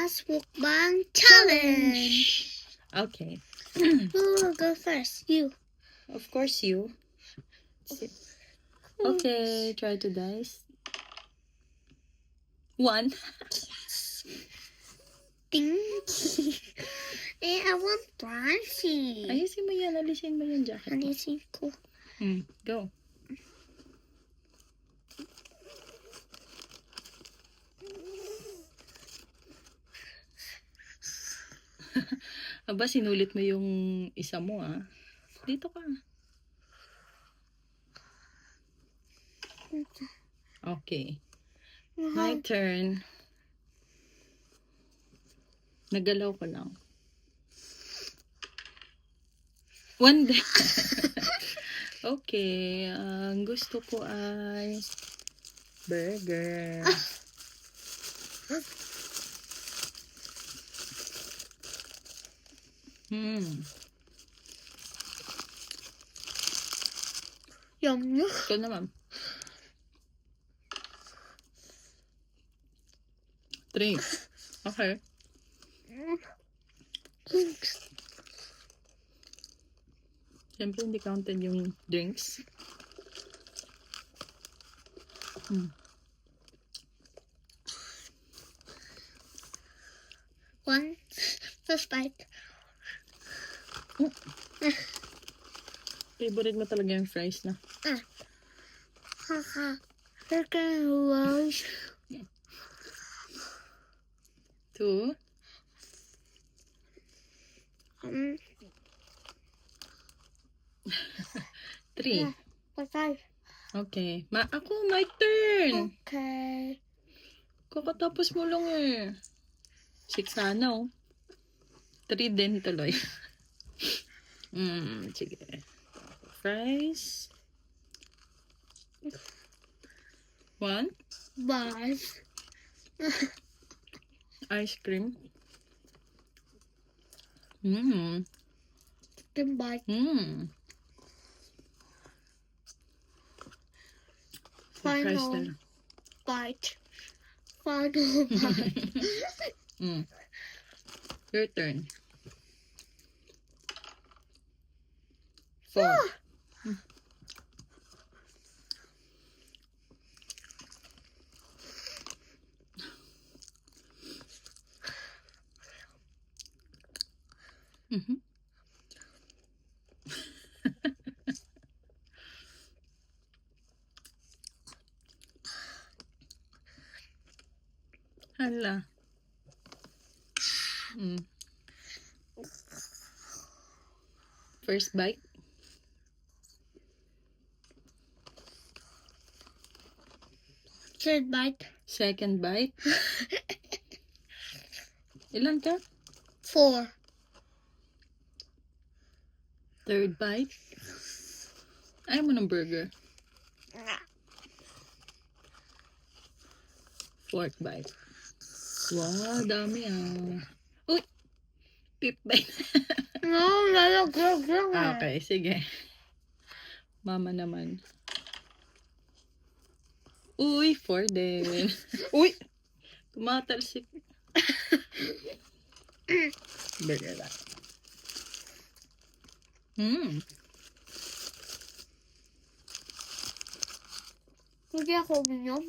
Mama's Mukbang Challenge. Okay. Who will go first? You. Of course you. Okay, try to dice. 1. Stinky. I want brunchy. Ayusin mo yan. Alisin mo yung jacket mo. Alisin ko. Go. Aba, sinulit mo yung isa mo, ah. Dito ka. Okay. My turn. Nagalaw ko lang. 1 day. Okay. Ang gusto ko ay burger. Yum. Ito naman. 3. Okay. Siyempre, hindi counted yung drinks. One. First bite. Favorite mo talaga yung fries na. Haha. Chicken rolls. 2. 3. 5. Okay. Ako, my turn. Okay. Kakatapos mo lang eh. 6 sana, oh. 3 din tuloy. Sige. Fries. 1. Bye. Ice cream. Chicken bite. Fries na Final lang. bite. Final bite. Your turn. 4. Hala. First bite. Third bite. Second bite. Ilan ka? 4. Third bite. Ayaw mo ng burger. Fourth bite. Wow, dami ah. Uy! Fifth bite. No, lalaglag lang eh. Okay, sige. Mama naman. Uy, 4 din. Uy! Tumatalsik. Burger lang. Hindi ako uminom.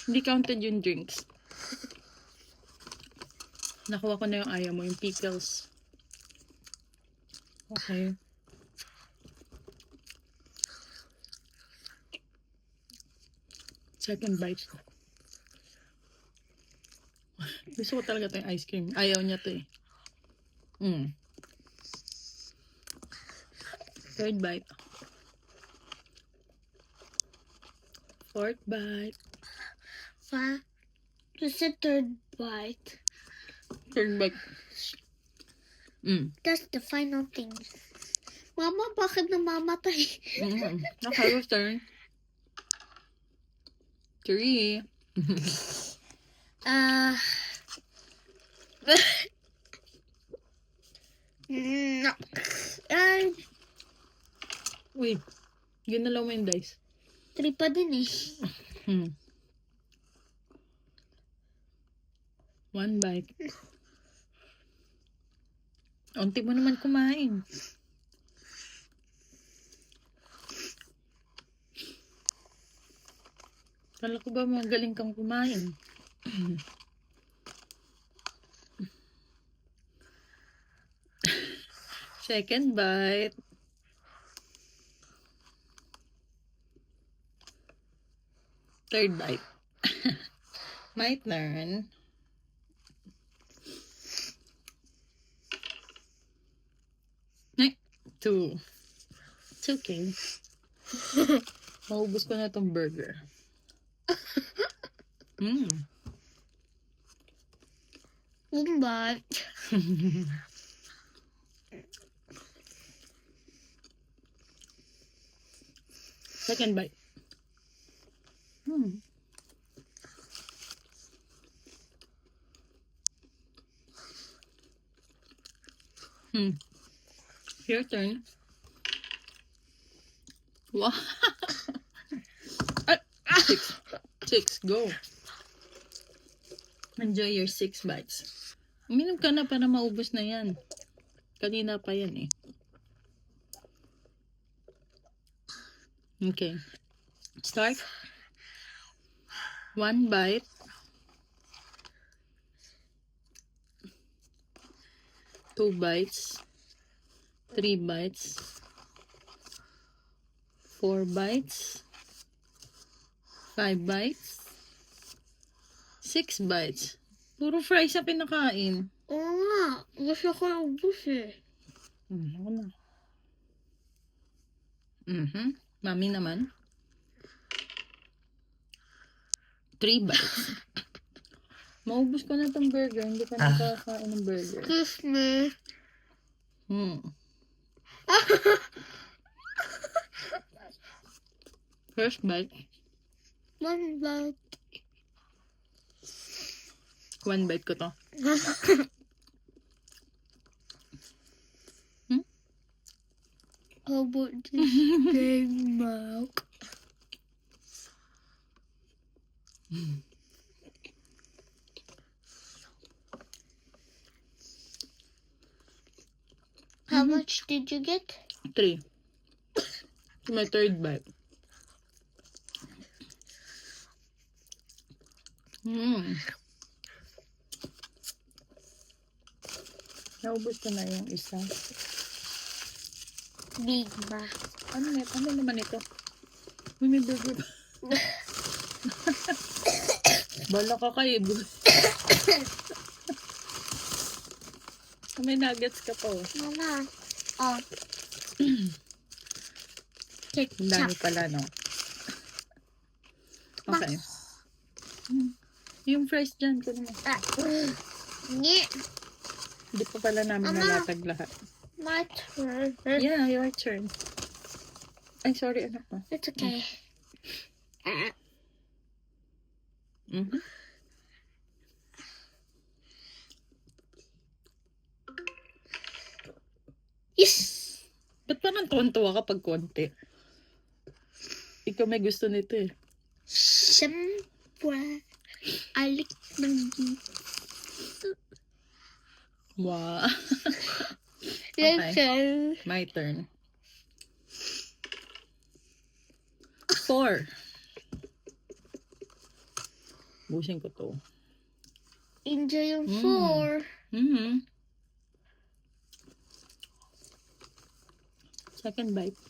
Hindi counted yung drinks. Nakuha ko na yung ayaw mo, yung pickles. Okay. Second bite. Gusto ko talaga ito yung ice cream. Ayaw niya to eh. Third bite. Fourth bite. It's the third bite. Third bite. That's the final thing. Mama, bakit namamatay? Okay, your turn. 3. Uy, ginalaw mo yung dice. 3 pa din eh. One bite. Unti mo naman kumain. Kala ko ba magaling kang kumain? Second bite. Third bite. My turn. Ay, two. It's okay. Maubos ko na itong burger. One bite. Second bite. Your turn. Wow. Six. Six. Go. Enjoy your 6 bites. Uminom ka na para maubos na yan. Kanina pa yan eh. Okay. Start. 1 bite. 2 bites. 3 bites. 4 bites. 5 bites. 6 bites. Puro fries na pinakain. Oo nga. Gusto ko ubus eh. Ako na. Mami naman. 3 bites. Maubos ko na itong burger. Hindi ka nakakain ng burger. Excuse me. First bite. One bite. 1 bite ko to. How about this big milk? How much did you get? 3. My third bite. Naubos ko na yung isa. Big Mac. Ano naman ito? May burger ba? Bala ka kayo. May nuggets ka pa. Mama. Oh. Ang dami pala, no? Okay. Yung fries dyan, kunin mo. Yeah. Hindi pa pala namin nalatag lahat. My turn. Yeah, your turn. Ay, sorry, anak ko. It's okay. Yes! Ba't parang tuwan-tuwa kapag konti? Ikaw may gusto nito eh. Siyempre, I like Maggie. Wow. Okay. Okay. My turn. 4. Busin ko to. Enjoy your 4. Second bite.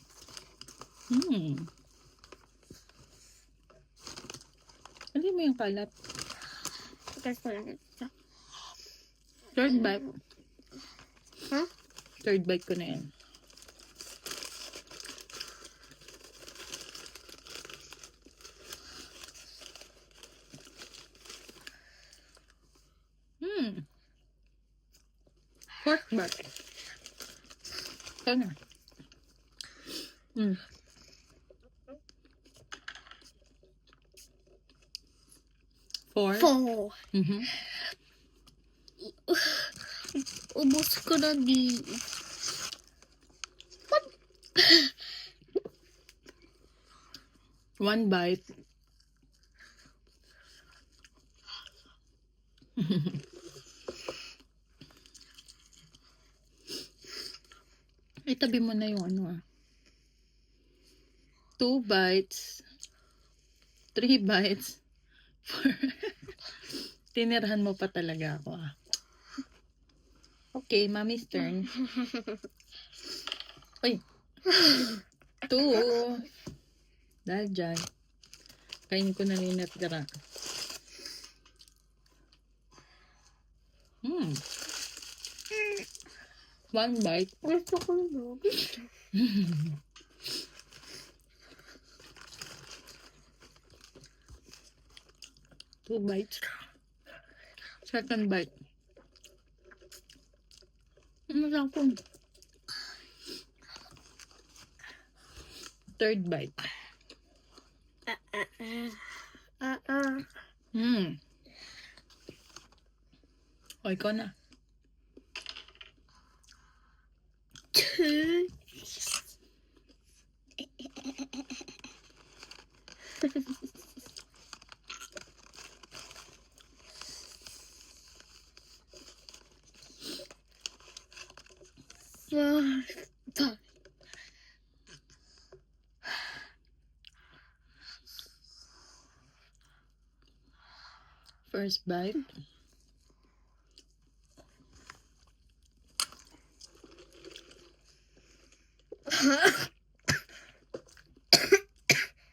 Hindi mo yung kalat. Third bite. Huh? Third bite ko na yan. Fourth bite. Ano? 4. 4. Ubus ko na di. What? 1 bite. Itabi mo na yung ano ah. 2 bites. 3 bites. 4. Tinirahan mo pa talaga ako ah. Okay, mommy's turn. Uy. 2. Dahil dyan. Kainin ko na rin natira. Hmm. 1 bite. Gusto ko na. 2 bites. Second bite. Masarap po. Third bite. O, ikaw na. 2. First bite.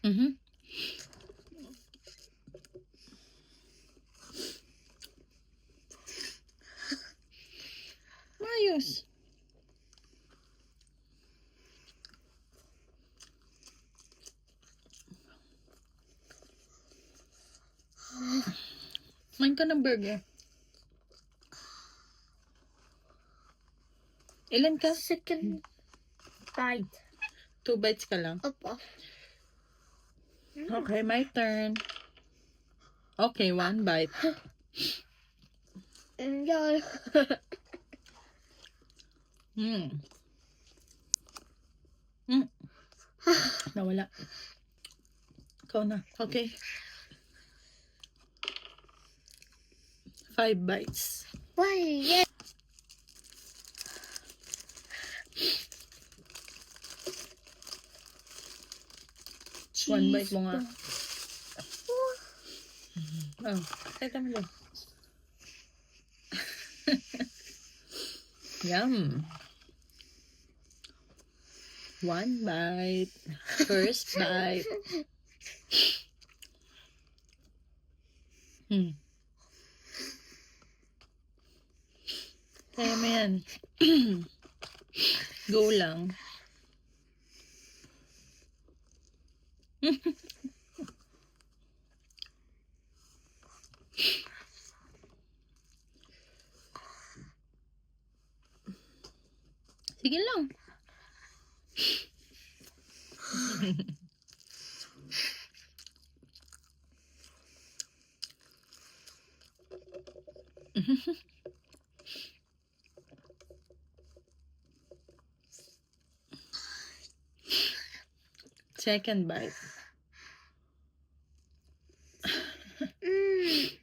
Mhm. Ayos. Kumain ka ng burger. Ilan ka? Second bite. 2 bites ka lang. Opo. Okay, my turn. Okay, 1 bite. Enjoy. Nawala. Ikaw na. Okay. 5 bites. Why? Yeah. One bite mo nga. Oh, teka mo lang. Yum. 1 bite. First bite. Kaya mo yan. Go lang. Sige lang. Second bite.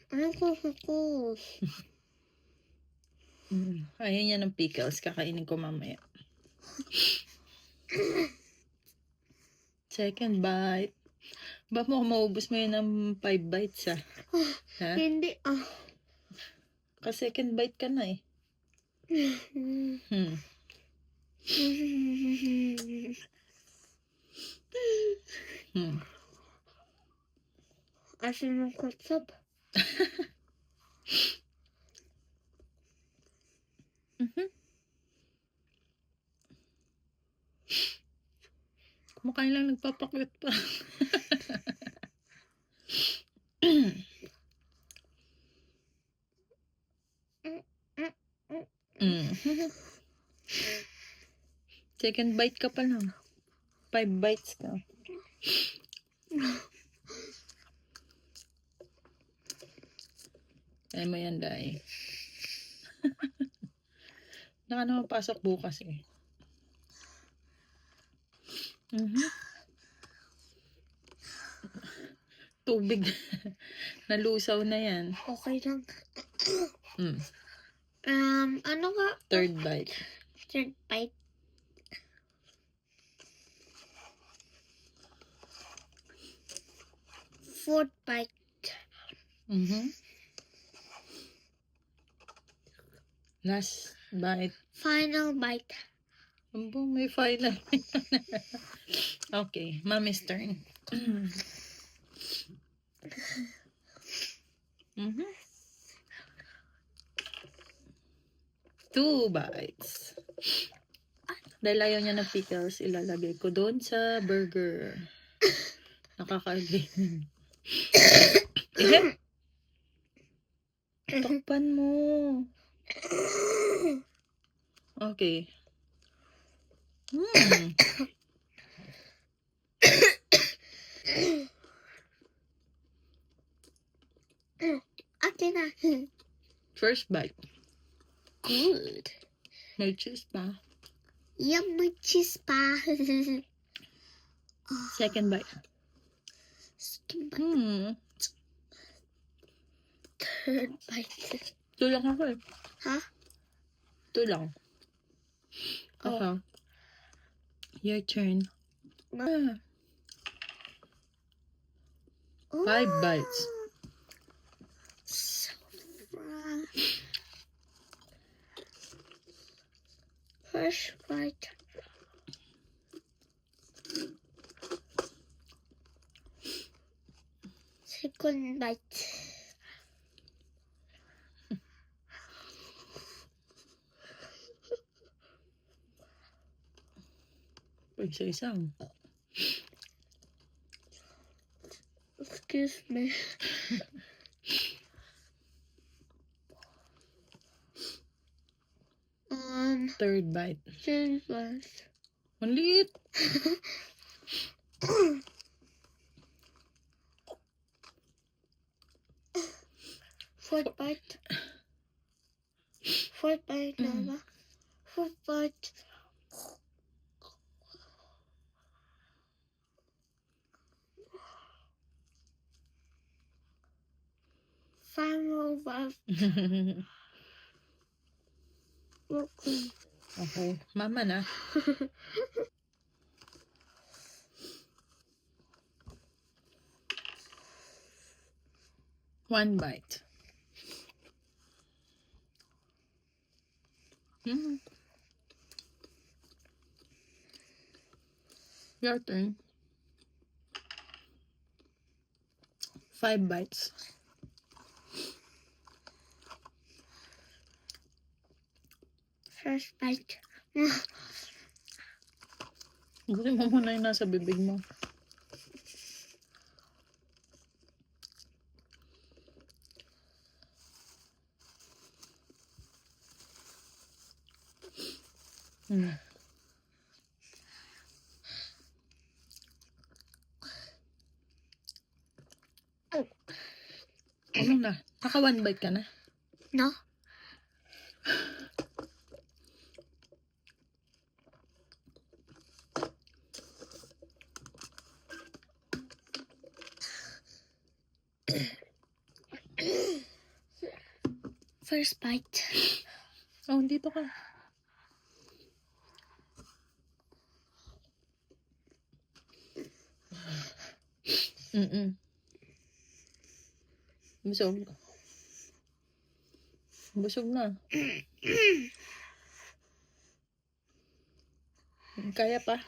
Ang kukus. Ayaw niya ng pickles. Kakainin ko mamaya. Second bite. Ba mo maubos mo yun ng 5 bites ah? Ha? Hindi Kasi second bite ka na eh. Asin ng ketchup. Kumakain lang, nagpapakwit pa. Second bite ka pa lang. 5 bites ka. Ay mo yan, Day. Naka naman pasok bukas eh. Tubig. Nalusaw na yan. Okay lang. Mm. Ano nga? Third bite. Third bite. Fourth bite. Mhm. Last bite. Final bite. Abo, may final. Okay, mommy's turn. Mhm. 2 bites. Dahil ayaw niya ng pickles, ilalagay ko doon sa burger. Nakakaligin. Takpan mo. Okay. Akin na. First bite. Good. May cheese pa. Yum, may cheese pa. Second bite. Second bite. Third bite. Ito lang ako eh. Ha? Ito lang. Okay. Your turn. Ah. 5 bites. First bite. Second bite. Isa-isa. Excuse me. Third bite. Third bite. Ang liit. Fourth bite. Fourth bite na ba? Fourth bite. Final bite. Okay. Mama na. One bite. Your turn. 5 bites. First bite. Gusto mo muna yung nasa bibig mo. Ano na? Naka 1 bite ka na? No? First bite. Oh, dito ka. Busog. Busog na. Kaya pa?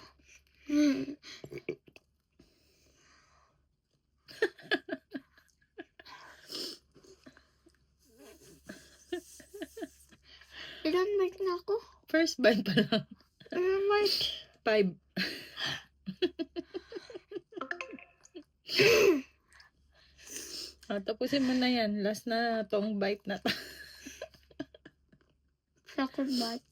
Ilan bite na ako? First bite pa lang. Ilan bite? 5. Tapusin mo na yan. Last na tong bite na to. Second bite.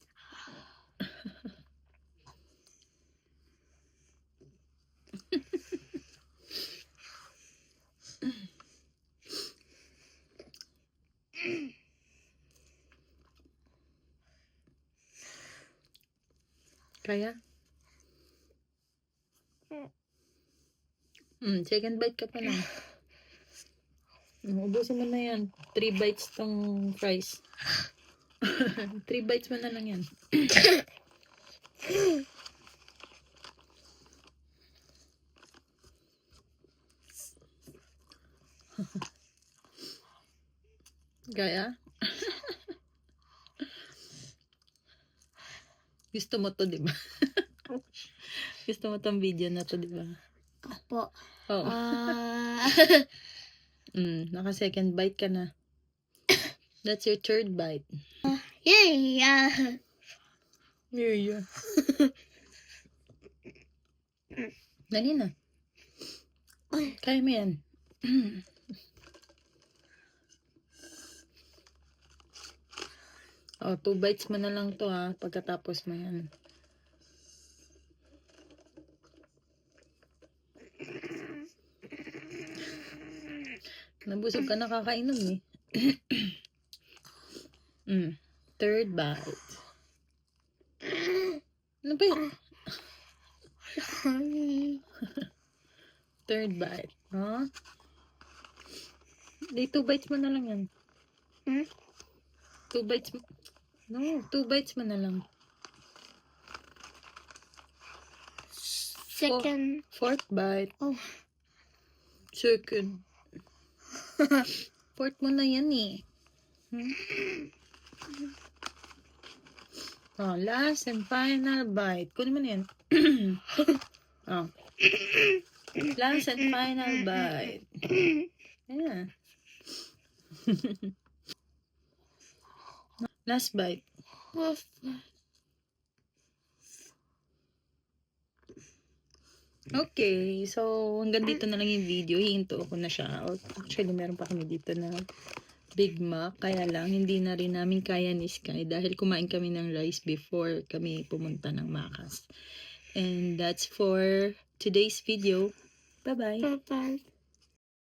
Kaya? Second bite ka pa lang. Ubusin mo na yan. 3 bites tong fries. 3 bites mo na lang yan. Gaya? Gusto mo to, di ba? Gusto mo tong video na to, di ba? Opo. Oo. Naka second bite ka na. That's your third bite. Yay! Yeah. Dali na. Kaya mo yan. Oh, 2 bites mo na lang to ha. Pagkatapos mo yan. Nabusog ka na kakainom eh. Third bite. Ano ba yun? Third bite. Huh? Di, 2 bites mo na lang yan. 2 bites mo. No, 2 bites mo na lang. Second. Fourth bite. Oh. Second. Fourth mo na yan eh. Oh, last and final bite. Kunin mo na yan. Oh. Last and final bite. Yeah. Last bite. Okay, so hanggang dito na lang yung video. Hihinto ko na siya. Actually, meron pa kami dito na Big Mac. Kaya lang, hindi na rin namin kaya ni Sky dahil kumain kami ng rice before kami pumunta ng Macas. And that's for today's video. Bye-bye. Bye-bye.